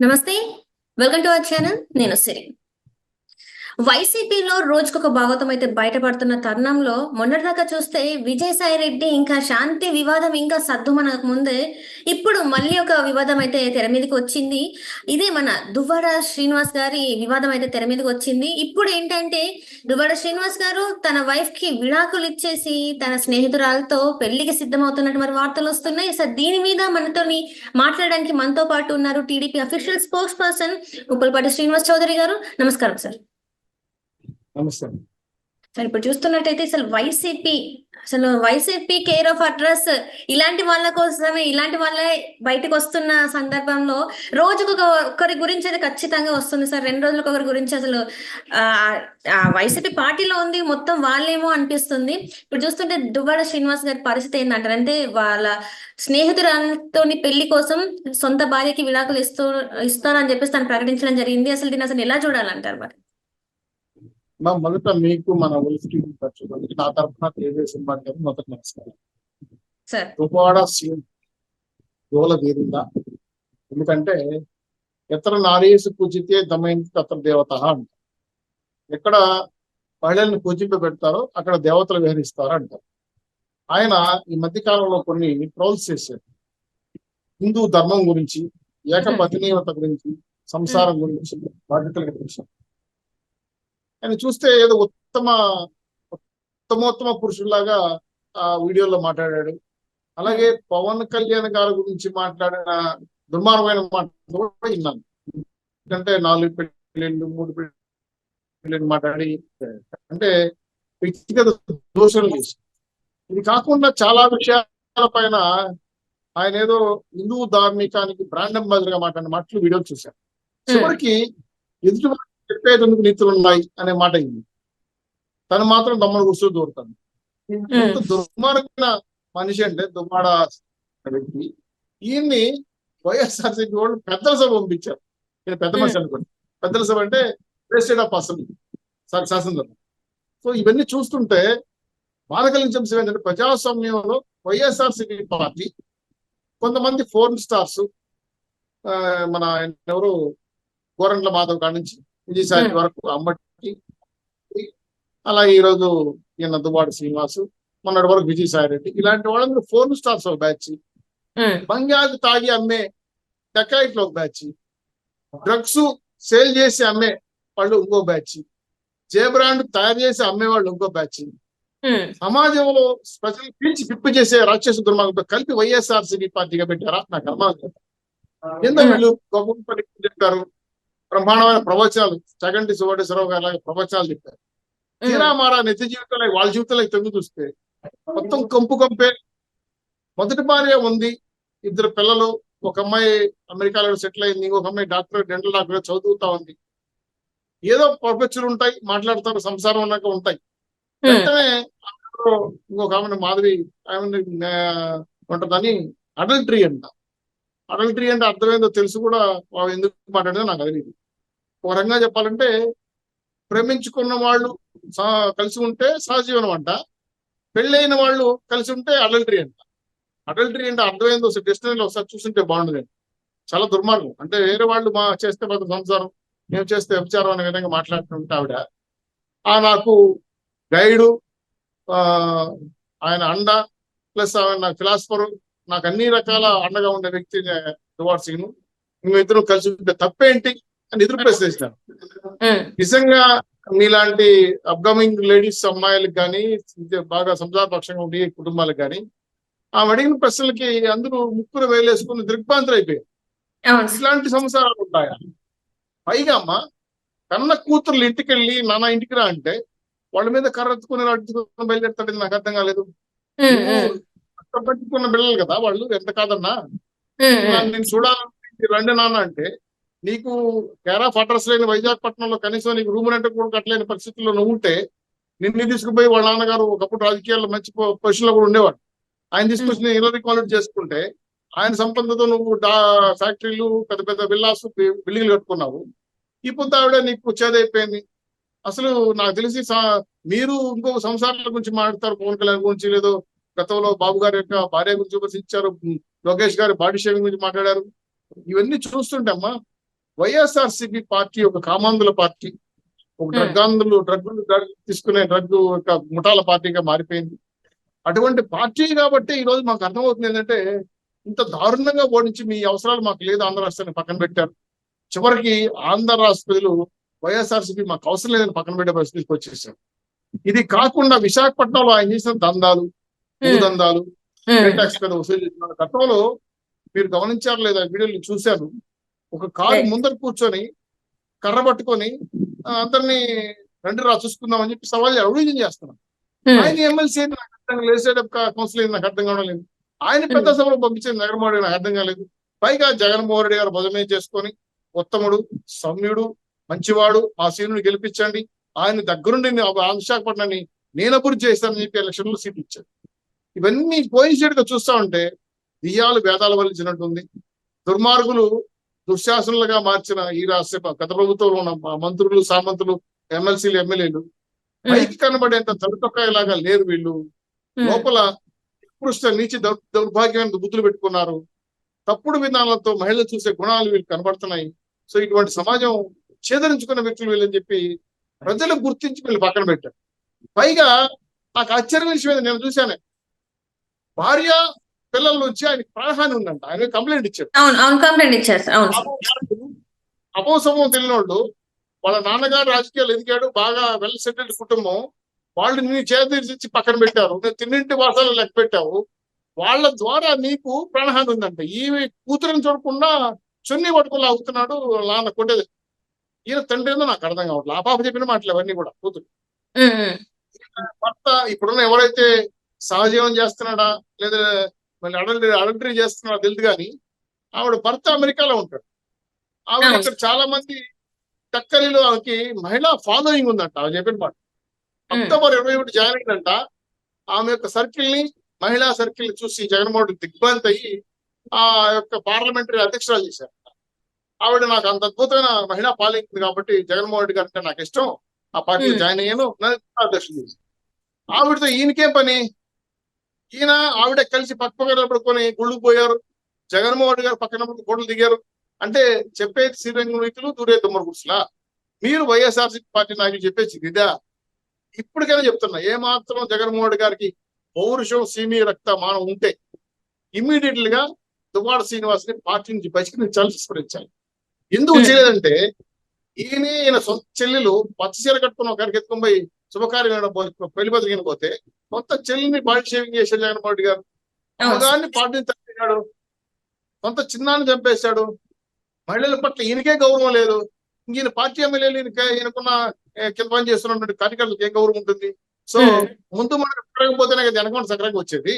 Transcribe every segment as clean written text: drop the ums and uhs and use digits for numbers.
నమస్తే. Welcome to our channel. నేను సిరి. వైసీపీలో రోజుకొక భాగవతం అయితే బయటపడుతున్న తరుణంలో మొన్నటిదాకా చూస్తే విజయసాయిరెడ్డి ఇంకా శాంతి వివాదం ఇంకా సద్దుమనక ముందే ఇప్పుడు మళ్ళీ ఒక వివాదం అయితే తెర మీదకి వచ్చింది. ఇదే మన దువ్వాడ శ్రీనివాస్ గారి వివాదం అయితే తెర మీదకి వచ్చింది. ఇప్పుడు ఏంటంటే దువ్వాడ శ్రీనివాస్ గారు తన వైఫ్ కి విడాకులు ఇచ్చేసి తన స్నేహితురాలతో పెళ్లికి సిద్ధమవుతున్నట్టు మరి వార్తలు వస్తున్నాయి. సార్ దీని మీద మనతోని మాట్లాడడానికి మనతో పాటు ఉన్నారు TDP official spokesperson Uppalapati Srinivas Chowdary గారు. నమస్కారం సార్. నమస్తే. సార్ ఇప్పుడు చూస్తున్నట్టయితే అసలు వైసీపీ కేర్ ఆఫ్ అడ్రస్ ఇలాంటి వాళ్ళ కోసమే ఇలాంటి వాళ్ళే బయటకు వస్తున్న సందర్భంలో ఒక్కరి గురించి అయితే ఖచ్చితంగా వస్తుంది సార్. 2 రోజులకు ఒకరి గురించి అసలు వైసీపీ పార్టీలో ఉంది మొత్తం వాళ్ళేమో అనిపిస్తుంది. ఇప్పుడు చూస్తుంటే దువ్వాడ శ్రీనివాస్ గారి పరిస్థితి ఏంటంటారు అంటే వాళ్ళ స్నేహితురాలతోని పెళ్లి కోసం సొంత భార్యకి విడాకులు ఇస్తానని చెప్పేసి తను ప్రకటించడం జరిగింది. అసలు దీన్ని అసలు ఎలా చూడాలంటారు మరి? మొదట మీకు మన నా తరఫున తెలుగుదేశం పార్టీ మొదట నమస్కారం. దువ్వాడ సీఎం గోల తీరిందా? ఎందుకంటే ఎత్ర నారీసు పూజితే దమయంతి తత్ర దేవత అంటారు. ఎక్కడ మహిళల్ని పూజింప పెడతారో అక్కడ దేవతలు విహరిస్తారు అంటారు. ఆయన ఈ మధ్య కాలంలో కొన్ని ట్రోల్స్ చేశారు. హిందూ ధర్మం గురించి, ఏకపత్నీయత గురించి, సంసారం గురించి, బాధ్యతల గురించి. ఆయన చూస్తే ఏదో ఉత్తమోత్తమ పురుషుల్లాగా ఆ వీడియోలో మాట్లాడాడు. అలాగే పవన్ కళ్యాణ్ గారి గురించి మాట్లాడిన దుర్మార్గమైన మాటలు కూడా విన్నాను. ఎందుకంటే 4 పెళ్లిళ్ళు 3 పెళ్లిళ్ళు మాట్లాడి అంటే వ్యక్తిగత దోషాలు చేసి, ఇది కాకుండా చాలా విషయాల పైన ఆయన ఏదో హిందూ ధార్మికానికి బ్రాండ్ అంబాసిడర్గా మాట్లాడిన మాటలు వీడియోలు చూశాను. చివరికి ఎదుటి చెప్పేందుకు నీతులు ఉన్నాయి అనే మాట అయింది. తను మాత్రం దమ్మను కూర్చొని దూరుతాను. ఎంత దుర్మార్గమైన మనిషి అంటే దువ్వాడ వ్యక్తి. ఈయన్ని వైఎస్ఆర్సీపీ వాళ్ళు పెద్దల సభ పంపించారు. నేను పెద్ద మనిషి అనుకోండి. పెద్దల సభ అంటే ప్రెసిడెంట్ ఆఫ్ అసెంబ్లీ, శాసనసభ. సో ఇవన్నీ చూస్తుంటే బాధ కలిగించే అంశం ఏంటంటే ప్రజాస్వామ్యంలో వైఎస్ఆర్సీపీ పార్టీ కొంతమంది ఫోరెన్ స్టార్స్, మన ఎవరు గోరంట్ల మాధవ్ కాడి నుంచి విజయసాయి వరకు అమ్మటి, అలాగే ఈరోజు ఈయన దువ్వాడ శ్రీనివాసు, మొన్నటి వరకు విజయసాయి రెడ్డి, ఇలాంటి వాళ్ళందరూ ఫోరెన్ స్టార్స్ ఒక బ్యాచ్, బంగారు తాగి అమ్మే డకాయిట్లో ఒక బ్యాచ్, డ్రగ్స్ సేల్ చేసి అమ్మే వాళ్ళు ఇంకో బ్యాచ్, జే బ్రాండ్ తయారు చేసి అమ్మే వాళ్ళు ఇంకో బ్యాచ్, సమాజంలో ప్రజలు పీల్చి పిప్పి చేసే రాక్షస దుర్మార్గంతో కలిపి వైఎస్ఆర్సీపీ పార్టీగా పెట్టారా? నాకు అర్థం. ఎందుకు వీళ్ళు గొప్ప పని చెప్పారు, బ్రహ్మాండమైన ప్రవచనాలు, చగంటి సువర్ణేశ్వరరావు గారు లాగా ప్రవచనాలు చెప్పారు. తీరా మారా నిత్య జీవితంలో వాళ్ళ జీవితంలో తొంగి చూస్తే మొత్తం కంపే. మొదటి భార్య ఉంది, 2 పిల్లలు, ఒక అమ్మాయి అమెరికాలో సెటిల్ అయింది, ఇంకొక అమ్మాయి డెంటల్ డాక్టర్ చదువుతా ఉంది. ఏదో ప్రొఫెసర్లు ఉంటాయి, మాట్లాడతారు, సంసారం ఉన్నాక ఉంటాయి. వెంటనే ఇంకొక ఆమె మాధవి ఆమె ఉంటుందని అడల్టరీ అంట. అడల్టరీ అంటే అర్థమైందో తెలుసు కూడా, ఎందుకు మాట్లాడేదో నాకు తెలియదు. ఒక రకంగా చెప్పాలంటే ప్రేమించుకున్న వాళ్ళు కలిసి ఉంటే సహజీవనం అంట, పెళ్ళైన వాళ్ళు కలిసి ఉంటే అడల్టరీ అంట. అడల్టరీ అంటే అర్థమైందో డెస్టినీలో ఒకసారి చూస్తుంటే బాగుండదు. చాలా దుర్మార్గం. అంటే వేరే వాళ్ళు చేస్తే పెద్ద సంసారం, మేము చేస్తే వ్యభిచారం అనే విధంగా మాట్లాడుతుంటే ఆవిడ నాకు గైడు, ఆయన అండ, ప్లస్ ఆయన ఫిలాసఫరు, నాకు అన్ని రకాల అండగా ఉండే వ్యక్తి దువ్వాడ శ్రీను. మేమిద్దరం కలిసి ఉంటే తప్పేంటి అని ఎదురు ప్రశ్నిస్తాను. నిజంగా మీలాంటి అప్కమింగ్ లేడీస్ అమ్మాయిలకు కానీ, బాగా సంసారపక్షంగా ఉండే కుటుంబాలకు కానీ ఆమె అడిగిన ప్రశ్నలకి అందరూ ముక్కులు వేలేసుకుని దిగ్భ్రాంతులు అయిపోయారు. ఇట్లాంటి సంసారాలు ఉంటాయా? పైగా అమ్మ కన్న కూతుర్లు ఇంటికి వెళ్ళి నాన్న ఇంటికి రా అంటే వాళ్ళ మీద కర్రెత్తుకుని అడ్డుకుని బయలుదేరుతాడని నాకు అర్థం కాలేదు. పట్టుకున్న పిల్లలు కదా వాళ్ళు, ఎంత కాదన్నా నేను చూడాలని రండి నాన్న అంటే, నీకు కేర్ ఆఫ్ అడ్రస్ లేని వైజాగపట్నంలో కనీసం నీకు రూమ్ రెంట్ కూడా కట్టలేని పరిస్థితుల్లో నువ్వు ఉంటే నిన్ను తీసుకుపోయి వాళ్ళ నాన్నగారు ఒకప్పుడు రాజకీయాల్లో మంచి పొజిషన్ లో కూడా ఉండేవాడు. ఆయన తీసుకొచ్చి ఇరవై క్వాలిటీ చేసుకుంటే ఆయన సంపదతో నువ్వు ఫ్యాక్టరీలు, పెద్ద పెద్ద విల్లాస్, బిల్డింగ్లు కట్టుకున్నావు. ఈ పొద్దు ఆవిడ నీకు చేదైపోయింది. అసలు నాకు తెలిసి మీరు ఇంకొక సంసారాల గురించి మాట్లాడతారు, పవన్ కళ్యాణ్ గురించి, లేదో గతంలో బాబు గారి యొక్క భార్య గురించి విమర్శించారు, లోకేష్ గారి బాడీ షేవింగ్ గురించి మాట్లాడారు. ఇవన్నీ చూస్తుంటే అమ్మా వైఎస్ఆర్సీపీ పార్టీ ఒక కామాంధుల పార్టీ, ఒక డ్రగ్గులు తీసుకునే ఒక ముఠాల పార్టీగా మారిపోయింది. అటువంటి పార్టీ కాబట్టి ఈ రోజు మాకు అర్థమవుతుంది ఏంటంటే, ఇంత దారుణంగా ఓడించి మీ అవసరాలు మాకు లేదు ఆంధ్ర రాష్ట్రాన్ని పక్కన పెట్టారు. చివరికి ఆంధ్ర రాష్ట్ర ప్రజలు వైఎస్ఆర్సీపీ మాకు అవసరం లేదని పక్కన పెట్టే పరిస్థితికి వచ్చేసారు. ఇది కాకుండా విశాఖపట్నంలో ఆయన చేసిన దందాలు, భూదందాలు, ట్యాక్స్ మీద వసూలు చేసిన గతంలో మీరు గమనించారు లేదా, వీడియోలు చూశాను. ఒక కారు ముందర కూర్చొని కర్ర పట్టుకొని అందరినీ రండి రా చూసుకుందాం చెప్పి సవాల్ అభివృద్ధి చేస్తున్నాం. ఆయన ఎమ్మెల్సీ అయితే నాకు అర్థం లేసేటప్పుడు కౌన్సిలర్ నాకు అర్థం కావడం లేదు. ఆయన పెద్ద సభలో పంపించేది జగన్మోహన్ రెడ్డి నాకు అర్థం కాలేదు. పైగా జగన్మోహన్ రెడ్డి గారు భుజమే చేసుకొని ఉత్తముడు, సౌమ్యుడు, మంచివాడు, ఆ సీనుని గెలిపించండి, ఆయన దగ్గరుండి విశాఖపట్నాన్ని నేను అభివృద్ధి చేస్తానని చెప్పి ఎలక్షన్ లో సీట్ ఇచ్చారు. ఇవన్నీ పోయినసేటుగా చూస్తా ఉంటే దియ్యాలు వేదాలు వలిచినట్టుంది. దుర్మార్గులు దుశ్శాసనులుగా మార్చిన ఈ రాష్ట్ర గత ప్రభుత్వంలో ఉన్న మంత్రులు, సామంతులు, ఎమ్మెల్సీలు, ఎమ్మెల్యేలు పైకి కనబడేంత తలతొక్కాయలాగా లేరు. వీళ్ళు లోపల నికృష్ట నీచి దౌర్భాగ్యమైన బుద్ధులు పెట్టుకున్నారు. తప్పుడు విధానాలతో మహిళలు చూసే గుణాలు వీళ్ళు కనబడుతున్నాయి. సో ఇటువంటి సమాజం ఛేదరించుకున్న వ్యక్తులు వీళ్ళని చెప్పి ప్రజలు గుర్తించి వీళ్ళు పక్కన పెట్టారు. పైగా నాకు ఆశ్చర్య విషయం నేను చూశానే, భార్య పిల్లల నుంచి ఆయనకి ప్రాణహాని ఉందంట. ఆయన కంప్లైంట్ ఇచ్చారు. అపోసమం తెలియని వాళ్ళు, వాళ్ళ నాన్నగారు రాజకీయాలు ఎదిగాడు, బాగా వెల్ సెటిల్డ్ కుటుంబం, వాళ్ళు నీ చేతిచ్చి పక్కన పెట్టారు. నువ్వు తిన్నింటి వాసాలు లెక్క పెట్టావు, వాళ్ళ ద్వారా నీకు ప్రాణహాని ఉందంట. ఈ కూతురిని చూడకుండా చున్నీ పట్టుకుని అవుతున్నాడు నాన్న కొట్టేది. ఈయన తండ్రి ఏదో నాకు అర్థం కావట్లేదు. ఆ పాప చెప్పిన మాటలు అవన్నీ కూడా కూతురు. భర్త ఇప్పుడున్న ఎవరైతే సహజీవనం చేస్తున్నాడా లేదా మళ్ళీ అడల్టరీ చేస్తున్నాడా తెలియదు కానీ, ఆవిడ భర్త అమెరికాలో ఉంటాడు. ఆవిడ ఇక్కడ చాలా మంది టక్కరిలో ఆమెకి మహిళా ఫాలోయింగ్ ఉందంట. ఆమె చెప్పిన మాట అక్టోబర్ 21 జాయిన్ అయిందంట. ఆమె యొక్క సర్కిల్ ని, మహిళా సర్కిల్ ని చూసి జగన్మోహన్ రెడ్డి దిగ్భ్రాంతి అయ్యి ఆ యొక్క పార్లమెంటరీ అధ్యక్షురాలు చేశారు. ఆవిడ నాకు అంత అద్భుతమైన మహిళా ఫాలోయింగ్ ఉంది కాబట్టి జగన్మోహన్ రెడ్డి గారు అంటే నాకు ఇష్టం, ఆ పార్టీలో జాయిన్ అయ్యాను, అధ్యక్షులు చేసి. ఆవిడతో ఈయనకేం పని? ఈయన ఆవిడ కలిసి పక్కపక్కన పడుకొని గుళ్ళు పోయారు. జగన్మోహన్ రెడ్డి గారు పక్కన గోడలు దిగారు. అంటే చెప్పేది శ్రీరంగ నీతులు, దూరే దుమ్మర గుడ్సులా. మీరు వైఎస్ఆర్సీపీ పార్టీ నాయకులు చెప్పేసి ఇదా? ఇప్పటికైనా చెప్తున్నా, ఏమాత్రం జగన్మోహన్ రెడ్డి గారికి పౌరుషం, సీమీ రక్త మానం ఉంటే ఇమ్మీడియట్ గా దువ్వాడ శ్రీనివాస్ ని పార్టీ నుంచి బహిష్కరించాలి, విస్మరించాలి. ఎందుకు చేయలేదంటే, ఈయన సొంత చెల్లెలు పచ్చచీర కట్టుకుని ఒకరికి ఎత్తుకొని పోయి శుభకార్యం పెళ్లి బతికిన పోతే సొంత చెల్లిని బాడీ షేవింగ్ చేశాడు జగన్మోహన్ రెడ్డి గారు. మగాన్ని పార్టీని తప్పించాడు, సొంత చిన్నాన్ని చంపేశాడు. మహిళల పట్ల ఈయనకే గౌరవం లేదు. ఈయన పార్టీ ఎమ్మెల్యేలు ఈయనకున్న కింద పని చేస్తున్నటువంటి కార్యకర్తలకు ఏం గౌరవం ఉంటుంది? సో ముందు మనం ఎక్కడకపోతేనే కదా వెనకుండా సక్రంగా వచ్చేది.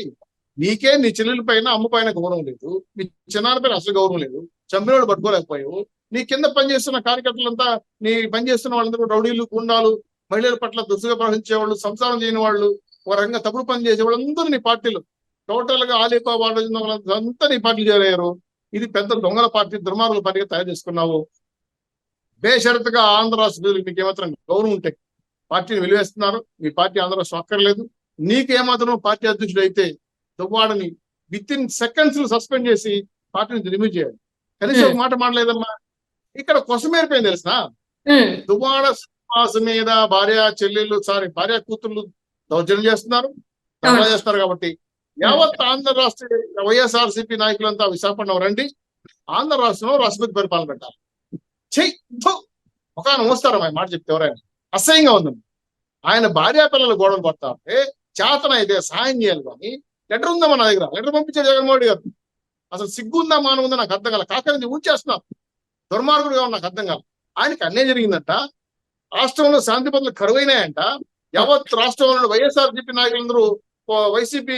నీకే నీ చెల్లెల పైన, అమ్మ పైన గౌరవం లేదు, నీ చిన్నాన్న పైన అసలు గౌరవం లేదు, చంపినోడు పట్టుకోలేకపోయావు. నీ కింద పనిచేస్తున్న కార్యకర్తలంతా, నీ పనిచేస్తున్న వాళ్ళందరూ రౌడీలు, గుండాలు, మహిళల పట్ల దుస్తుగా ప్రవహించే వాళ్ళు, సంసారం చేయని వాళ్ళు, ఒక రంగా తప్పుడు పని చేసే వాళ్ళందరూ నీ పార్టీలు టోటల్ గా ఆలిపా వాళ్ళంతా నీ పార్టీలు చేరారు. ఇది పెద్ద దొంగల పార్టీ, దుర్మార్గుల పార్టీగా తయారు చేసుకున్నావు. బేషరతుగా ఆంధ్ర రాష్ట్ర ప్రజలకు మీకు ఏమాత్రం గౌరవం ఉంటే పార్టీని వెలివేస్తున్నారు. మీ పార్టీ ఆంధ్ర రాష్ట్రం అక్కర్లేదు. నీకు ఏమాత్రం పార్టీ అధ్యక్షుడు అయితే దువ్వాడని విత్ ఇన్ సెకండ్స్ సస్పెండ్ చేసి పార్టీని రిమూవ్ చేయాలి. కనీసం ఒక మాట మాట్లాడలేదమ్మా. ఇక్కడ కొసమేరిపోయింది తెలుసా? దువ్వాడ శ్రీనివాస్ మీద భార్య కూతుర్లు దౌర్జన్యం చేస్తున్నారు, ధర్నా చేస్తున్నారు. కాబట్టి యావత్ ఆంధ్ర రాష్ట్ర వైఎస్ఆర్సీపీ నాయకులంతా విశాఖపట్నం రండి, ఆంధ్ర రాష్ట్రంలో రాష్ట్రపతి పరిపాలన పెట్టాలి. ఒక మోస్తారు మాట చెప్తే ఎవరైనా అసహ్యంగా ఉందండి. ఆయన భార్యా పిల్లలు గొడవలు పడతా ఉంటే చేతన అయితే సహాయం చేయాలి. కానీ లెటర్ ఉందా మన దగ్గర? లెటర్ పంపించారు జగన్మోహన్ రెడ్డి గారు. అసలు సిగ్గుందా, మానం ఉందా నాకు అర్థం కాల. కాకని ఊడ్చేస్తున్నారు, దుర్మార్గుడుగా నాకు అర్థం కాల. ఆయనకి అన్యాయం జరిగిందంట, రాష్ట్రంలో శాంతి భద్రతలు కరువైనాయంట. యావత్ రాష్ట్రంలో వైఎస్ఆర్సీపీ నాయకులందరూ వైసీపీ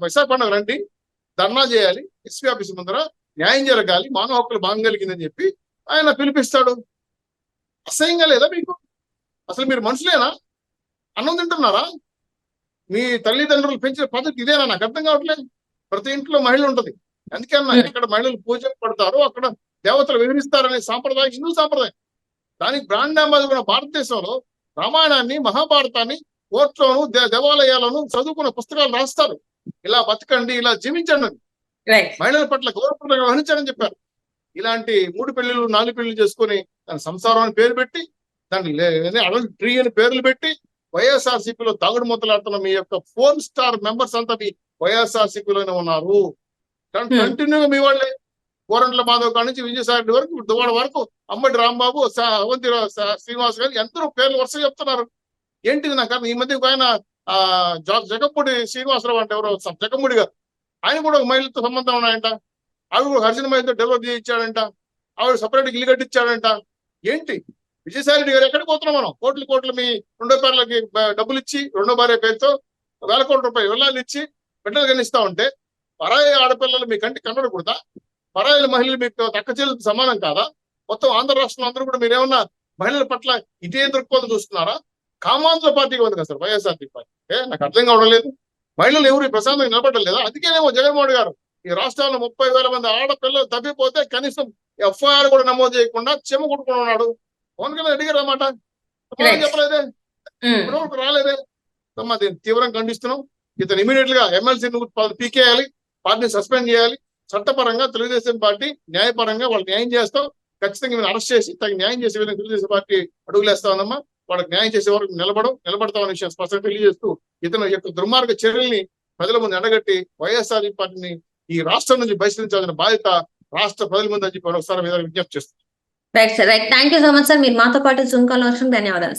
విశాఖపట్నం రండి, ధర్నా చేయాలి, ఎస్పీ ఆఫీస్ ముందర న్యాయం జరగాలి, మానవ హక్కులు భాగం కలిగిందని చెప్పి ఆయన పిలిపిస్తాడు. అసహ్యంగా లేదా మీకు? అసలు మీరు మనుషులేనా? అన్నం తింటున్నారా? మీ తల్లిదండ్రులు పెంచిన పద్ధతి ఇదేనా? నాకు అర్థం కావట్లేదు. ప్రతి ఇంట్లో మహిళ ఉంటది. అందుకన్నా ఎక్కడ మహిళలు పూజలు పడతారో అక్కడ దేవతలు వివరిస్తారనే సాంప్రదాయం హిందూ సాంప్రదాయం. దానికి బ్రాండ్ అంబాసిడర్ భారతదేశంలో రామాయణాన్ని, మహాభారతాన్ని కోర్టులోను, దేవాలయాలను చదువుకున్న పుస్తకాలు రాస్తారు. ఇలా బతకండి, ఇలా జీవించండి, మహిళల పట్ల గౌరవపూర్వకంగా వ్యవహరించాలని చెప్పారు. ఇలాంటి 3 పెళ్లిళ్ళు 4 పెళ్లిళ్ళు చేసుకొని దాని సంసారం అని పేరు పెట్టి దాన్ని అడల్ట్ ట్రీ అని పేర్లు పెట్టి వైఎస్ఆర్సీపీలో తాగుడు మొదలాడుతున్న మీ యొక్క 4 స్టార్ మెంబర్స్ అంతా మీ వైఎస్ఆర్సీపీలోనే ఉన్నారు. కంటిన్యూగా మీ వాళ్ళే కోరంట్ల మాధవ్ కాడి నుంచి విజయసాయి రెడ్డి వరకు దువ్వాడ వరకు అమ్మటి రాంబాబు అవంతి శ్రీనివాస్ గారు ఎందరో పేర్లు వరుస చెప్తున్నారు. ఏంటిది నాకు ఈ మధ్య ఆయన జగంపూడి శ్రీనివాసరావు అంటే ఎవరో జగంపూడి గారు, ఆయన కూడా ఒక మహిళతో సంబంధం ఉన్నాయంట. ఆవిడ కూడా హర్జన మహిళతో డెలివరీ చేయించాడంట. ఆవిడ సపరేట్ ఇల్లు కట్టించాడంట. ఏంటి విజయసాయి రెడ్డి గారు ఎక్కడికి పోతున్నాం మనం? కోట్లు మీ రెండో పేర్లకి డబ్బులు ఇచ్చి రెండో భార్య పేరుతో వేల కోట్ల రూపాయలు విల్లాలు ఇచ్చి బిడ్డలు కనిస్తా ఉంటే పరాయి ఆడపిల్లలు మీ కంటి కనబడకూడదా? పరాయిల మహిళలు మీకు తక్క చెల్లితో సమానం కాదా? మొత్తం ఆంధ్ర రాష్ట్రంలో అందరూ కూడా మీరేమన్నా మహిళల పట్ల ఇదే దృక్పథం చూస్తున్నారా? కామాంధ్ర పార్టీగా ఉంది కదా సార్ వైఎస్ఆర్సీ పార్టీ. నాకు అర్థం కావడం లేదు. మహిళలు ఎవరు ప్రశాంతంగా నిలబడడం లేదా? అందుకేనేమో జగన్మోహన్ గారు ఈ రాష్ట్రాల్లో 30,000 మంది ఆడపిల్లలు తప్పిపోతే కనీసం ఎఫ్ఐఆర్ కూడా నమోదు చేయకుండా చెమ కొట్టుకుని ఉన్నాడు. పవన్ కళ్యాణ్ అడిగారు అన్నమాట, చెప్పలేదే, ఇప్పటివరకు రాలేదే. దీన్ని తీవ్రంగా ఖండిస్తున్నాం. ఇతను ఇమీడియట్ గా ఎమ్మెల్సీ పీకేయాలి, పార్టీని సస్పెండ్ చేయాలి. చట్టపరంగా తెలుగుదేశం పార్టీ న్యాయపరంగా వాళ్ళు న్యాయం చేస్తాం. ఖచ్చితంగా మీరు అరెస్ట్ చేసి తగిన న్యాయం చేసే విధంగా తెలుగుదేశం పార్టీ అడుగులేస్తా ఉందమ్మా. వాళ్ళకి న్యాయం చేసే వరకు నిలబడతామనే విషయం స్పష్టంగా తెలియజేస్తూ ఇతను యొక్క దుర్మార్గ చర్యల్ని ప్రజల ముందు ఎండగట్టి వైఎస్ఆర్ పార్టీని ఈ రాష్ట్రం నుంచి బహిష్కరించాల్సిన బాధ్యత రాష్ట్ర ప్రజల ముందు అని చెప్పి ఒకసారి విజ్ఞప్తి చేస్తుంది. Right sir, right. Thank you so much sir. మీరు మాతో పాటు జూమ్ కాల్ వచ్చినందుకు ధన్యవాదాలు.